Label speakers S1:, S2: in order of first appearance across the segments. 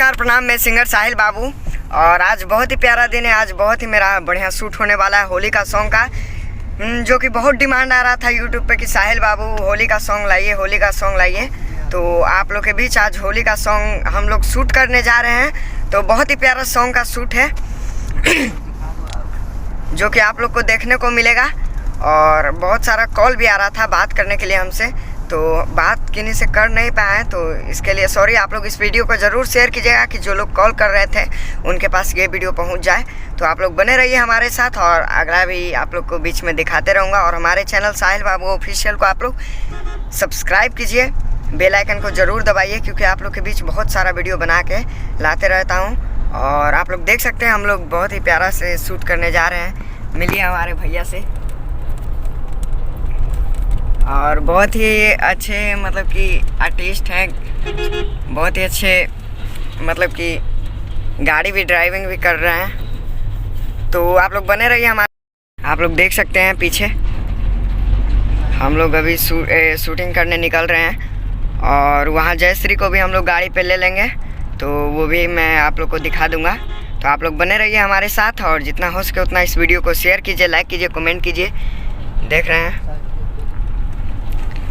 S1: नमस्कार प्रणाम, मैं सिंगर साहिल बाबू। और आज बहुत ही प्यारा दिन है। आज बहुत ही मेरा बढ़िया शूट होने वाला है होली का सॉन्ग का, जो कि बहुत डिमांड आ रहा था यूट्यूब पे कि साहिल बाबू होली का सॉन्ग लाइए, होली का सॉन्ग लाइए। तो आप लोग के बीच आज होली का सॉन्ग हम लोग शूट करने जा रहे हैं। तो बहुत ही प्यारा सॉन्ग का शूट है जो कि आप लोग को देखने को मिलेगा। और बहुत सारा कॉल भी आ रहा था बात करने के लिए हमसे, तो बात किन्हीं से कर नहीं पाए, तो इसके लिए सॉरी। आप लोग इस वीडियो को ज़रूर शेयर कीजिएगा कि जो लोग कॉल कर रहे थे उनके पास ये वीडियो पहुंच जाए। तो आप लोग बने रहिए हमारे साथ, और अगला भी आप लोग को बीच में दिखाते रहूँगा। और हमारे चैनल साहिल बाबू ऑफिशियल को आप लोग सब्सक्राइब कीजिए, बेल आइकन को ज़रूर दबाइए, क्योंकि आप लोग के बीच बहुत सारा वीडियो बना के लाते रहता हूँ। और आप लोग देख सकते हैं हम लोग बहुत ही प्यारा से शूट करने जा रहे हैं। मिलिए हमारे भैया से। और बहुत ही अच्छे मतलब कि आर्टिस्ट हैं, बहुत ही अच्छे मतलब कि गाड़ी भी ड्राइविंग भी कर रहे हैं। तो आप लोग बने रहिए हमारे। आप लोग देख सकते हैं पीछे हम लोग अभी शूटिंग करने निकल रहे हैं। और वहाँ जयश्री को भी हम लोग गाड़ी पे ले लेंगे, तो वो भी मैं आप लोग को दिखा दूँगा। तो आप लोग बने रहिए हमारे साथ, और जितना हो सके उतना इस वीडियो को शेयर कीजिए, लाइक कीजिए, कमेंट कीजिए। देख रहे हैं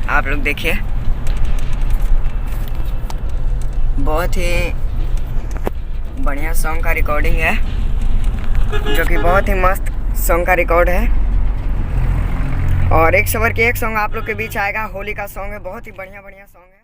S1: आप लोग, देखिए बहुत ही बढ़िया सॉन्ग का रिकॉर्डिंग है, जो कि बहुत ही मस्त सॉन्ग का रिकॉर्ड है। और एक सबर के एक सॉन्ग आप लोग के बीच आएगा। होली का सॉन्ग है, बहुत ही बढ़िया सॉन्ग है।